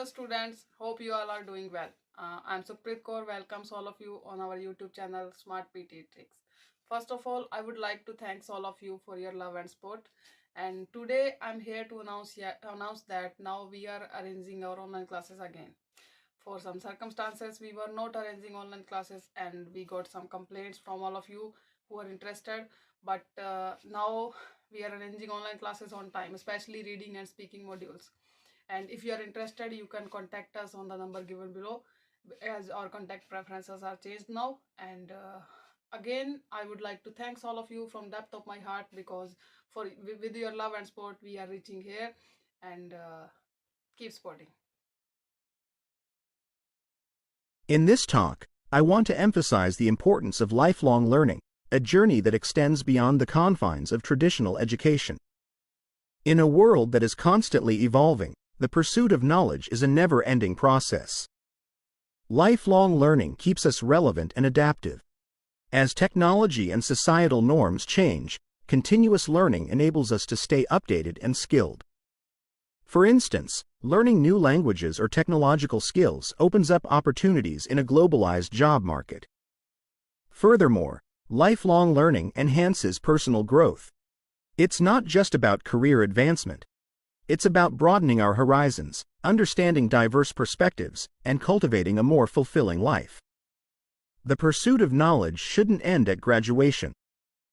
students, hope you all are doing well. I'm Supreet Kaur, welcomes all of you on our YouTube channel Smart PTE Tricks. First of all, I would like to thank all of you for your love and support. And today I'm here to announce that now we are arranging our online classes again. For some circumstances, we were not arranging online classes and we got some complaints from all of you who are interested. But now we are arranging online classes on time, especially reading and speaking modules. And if you are interested, you can contact us on the number given below, as our contact preferences are changed now. And again, I would like to thank all of you from depth of my heart, because with your love and support we are reaching here. And keep supporting. In this talk, I want to emphasize the importance of lifelong learning, a journey that extends beyond the confines of traditional education. In a world that is constantly evolving, the pursuit of knowledge is a never-ending process. Lifelong learning keeps us relevant and adaptive. As technology and societal norms change, continuous learning enables us to stay updated and skilled. For instance, learning new languages or technological skills opens up opportunities in a globalized job market. Furthermore, lifelong learning enhances personal growth. It's not just about career advancement. It's about broadening our horizons, understanding diverse perspectives, and cultivating a more fulfilling life. The pursuit of knowledge shouldn't end at graduation.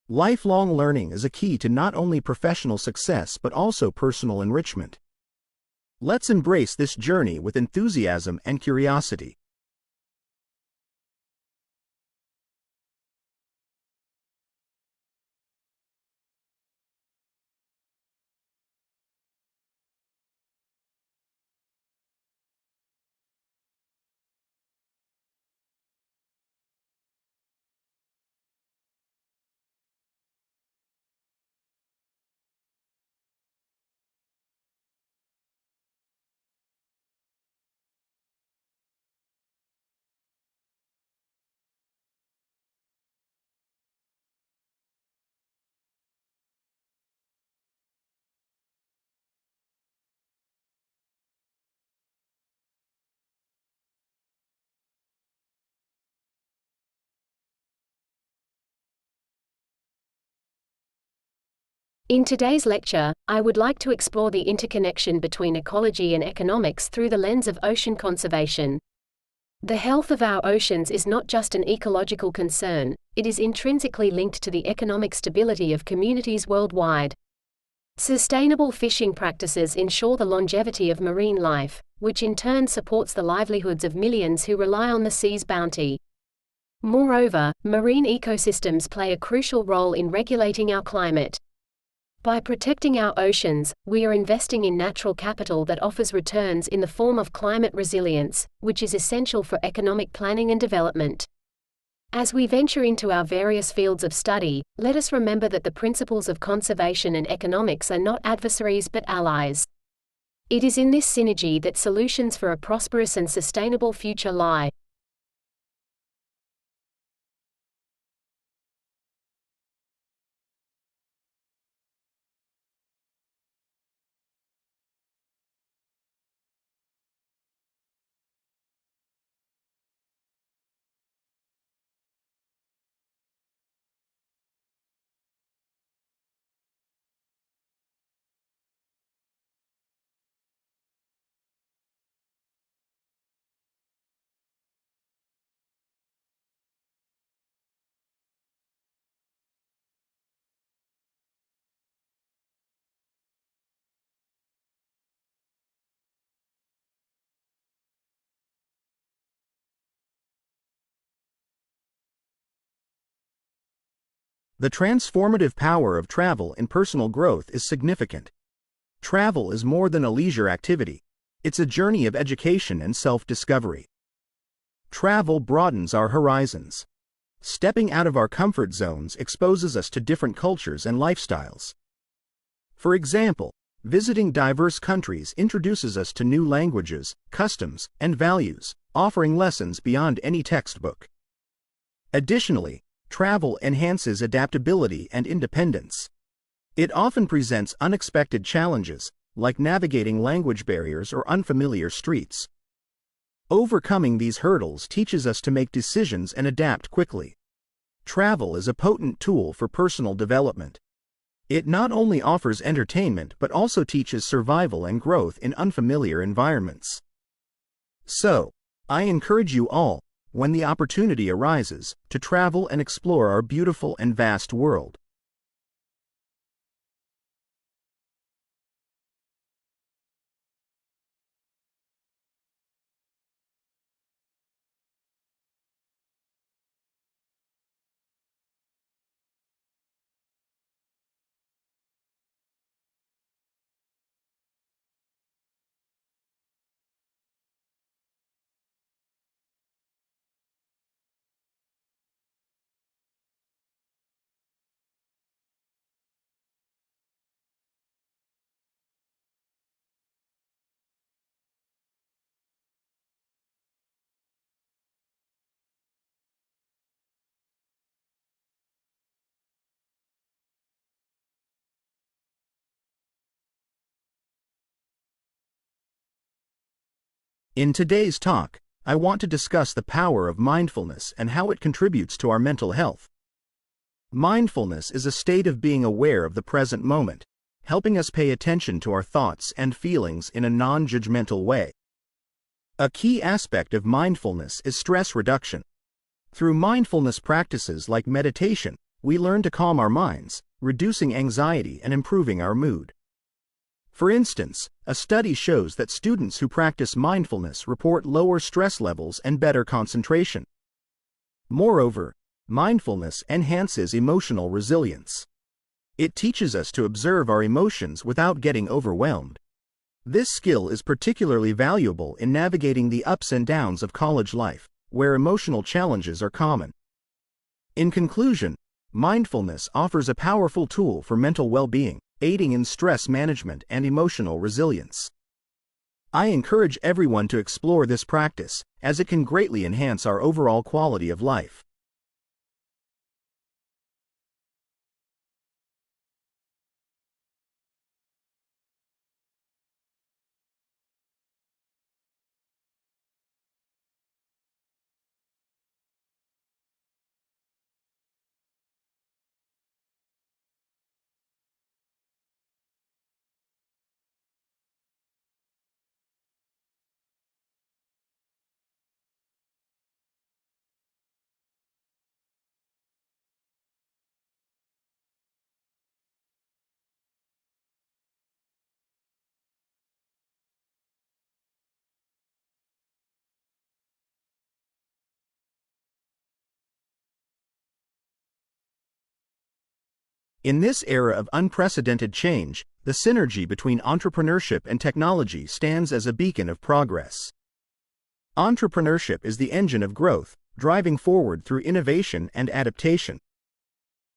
Lifelong learning is a key to not only professional success but also personal enrichment. Let's embrace this journey with enthusiasm and curiosity. In today's lecture, I would like to explore the interconnection between ecology and economics through the lens of ocean conservation. The health of our oceans is not just an ecological concern, it is intrinsically linked to the economic stability of communities worldwide. Sustainable fishing practices ensure the longevity of marine life, which in turn supports the livelihoods of millions who rely on the sea's bounty. Moreover, marine ecosystems play a crucial role in regulating our climate. By protecting our oceans, we are investing in natural capital that offers returns in the form of climate resilience, which is essential for economic planning and development. As we venture into our various fields of study, let us remember that the principles of conservation and economics are not adversaries but allies. It is in this synergy that solutions for a prosperous and sustainable future lie. The transformative power of travel in personal growth is significant. Travel is more than a leisure activity. It's a journey of education and self-discovery. Travel broadens our horizons. Stepping out of our comfort zones exposes us to different cultures and lifestyles. For example, visiting diverse countries introduces us to new languages, customs, and values, offering lessons beyond any textbook. Additionally, travel enhances adaptability and independence. It often presents unexpected challenges, like navigating language barriers or unfamiliar streets. Overcoming these hurdles teaches us to make decisions and adapt quickly. Travel is a potent tool for personal development. It not only offers entertainment but also teaches survival and growth in unfamiliar environments. So, I encourage you all, when the opportunity arises, to travel and explore our beautiful and vast world. In today's talk, I want to discuss the power of mindfulness and how it contributes to our mental health. Mindfulness is a state of being aware of the present moment, helping us pay attention to our thoughts and feelings in a non-judgmental way. A key aspect of mindfulness is stress reduction. Through mindfulness practices like meditation, we learn to calm our minds, reducing anxiety and improving our mood. For instance, a study shows that students who practice mindfulness report lower stress levels and better concentration. Moreover, mindfulness enhances emotional resilience. It teaches us to observe our emotions without getting overwhelmed. This skill is particularly valuable in navigating the ups and downs of college life, where emotional challenges are common. In conclusion, mindfulness offers a powerful tool for mental well-being, aiding in stress management and emotional resilience. I encourage everyone to explore this practice, as it can greatly enhance our overall quality of life. In this era of unprecedented change, the synergy between entrepreneurship and technology stands as a beacon of progress. Entrepreneurship is the engine of growth, driving forward through innovation and adaptation.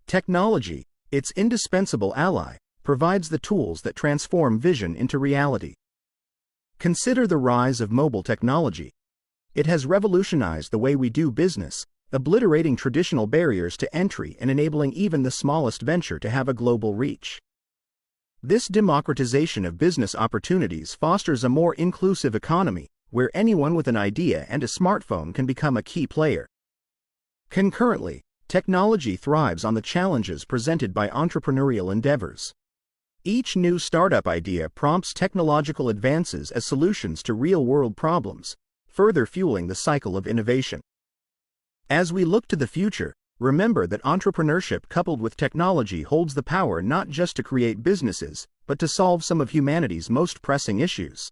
Technology, its indispensable ally, provides the tools that transform vision into reality. Consider the rise of mobile technology. It has revolutionized the way we do business, obliterating traditional barriers to entry and enabling even the smallest venture to have a global reach. This democratization of business opportunities fosters a more inclusive economy, where anyone with an idea and a smartphone can become a key player. Concurrently, technology thrives on the challenges presented by entrepreneurial endeavors. Each new startup idea prompts technological advances as solutions to real-world problems, further fueling the cycle of innovation. As we look to the future, remember that entrepreneurship coupled with technology holds the power not just to create businesses, but to solve some of humanity's most pressing issues.